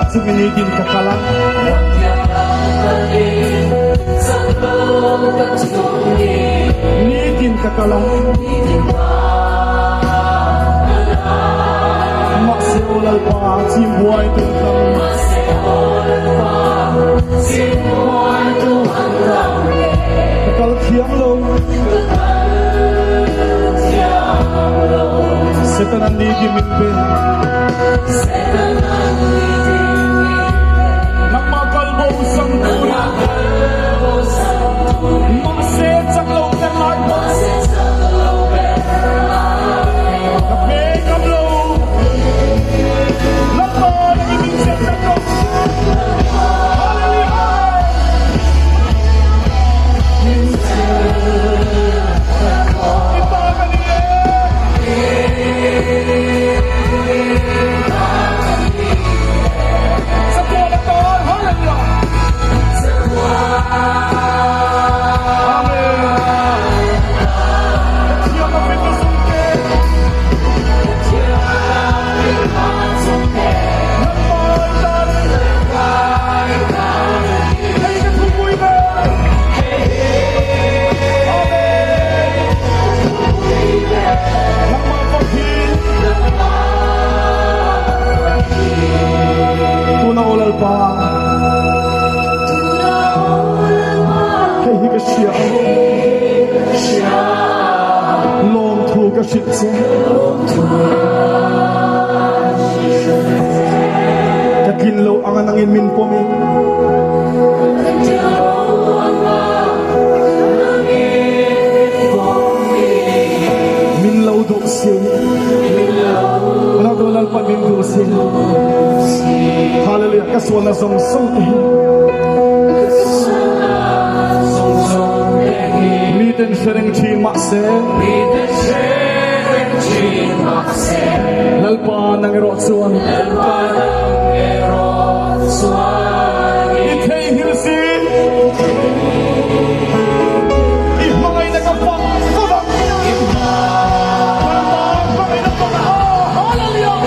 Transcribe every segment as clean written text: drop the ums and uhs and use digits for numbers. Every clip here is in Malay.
Suminitin kakalang Nitin kakalang Maksiolal pa Simbuhay Tuhan Kakal tiang lo Setanan nigi minpin Kakinlaw ang anangin min po min minlaw dosin managulal pa min dosin hallelujah kaswala song miten sering cimakse lalpa ng erotsuan itay hilsin ihmangay na kapang sabak mahal hallelujah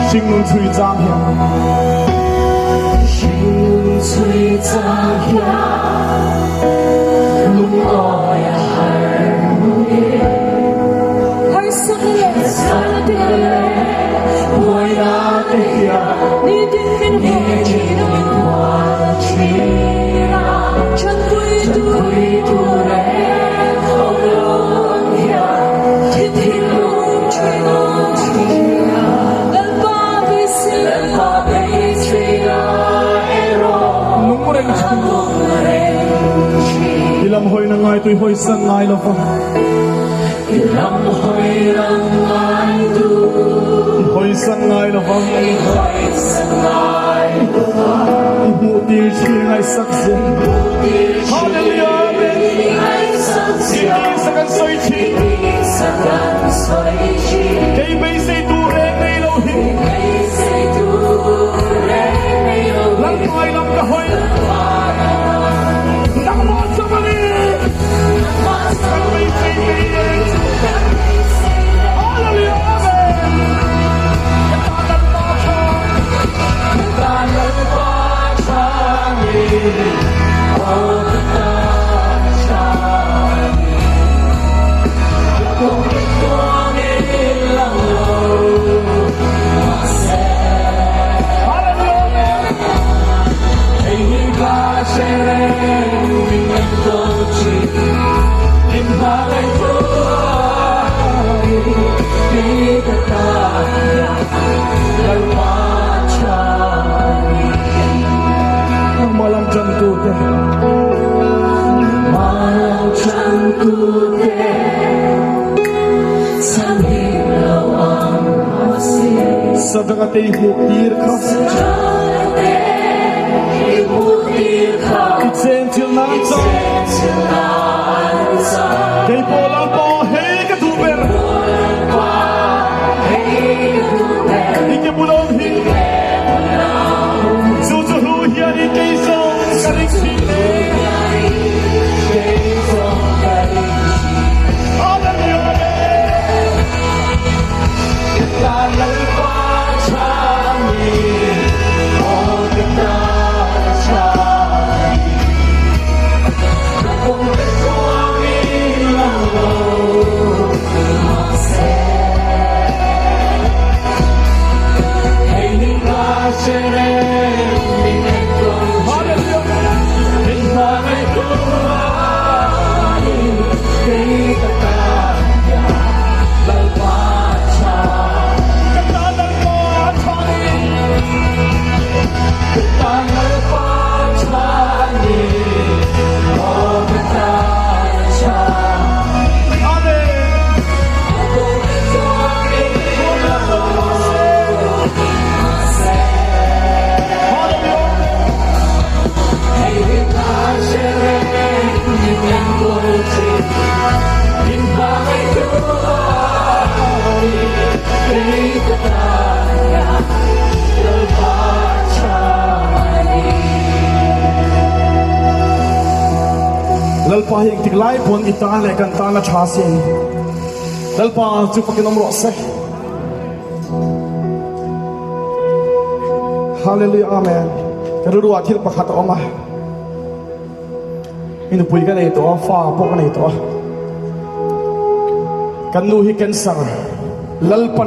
心中吹张响，心吹张响，路我呀Har sandlet我呀的呀， ni din min去 chan pui tu 归途人后路呀， thi thi lung chui dal pa bi si 把悲吹来容， nungureng人 ilam hoy na ngay tuy hoy sang ngay lo fa, 让会让爱度， hoy sang ngay lo fa, 会生爱的 mutir chi ngay sak zen, hallelujah amen, 爱上 hindi 下， sa kan soy chi, 上跟随去。 kay bay say tu reng ngay lo hin, lang ngay lam ka hoy, nakmo sa mali, kay bay say kayen, hallelujah amen, katalan pa siya, hallelujah amen. Ang malam dyan tute, sa dagatay mutir ka, itsentil na sa, kay polang po, hey katuber, ikibulong hin, susuhuyan ikaysong kariksine, hallelujah lalpahing tiglay pon itala kan tana chasin lalpa chu pakinom ro se hallelujah amen karuwa thil pakhat oma inu pui ka nei to fa po ka nei to kan nu hi cancer lalpa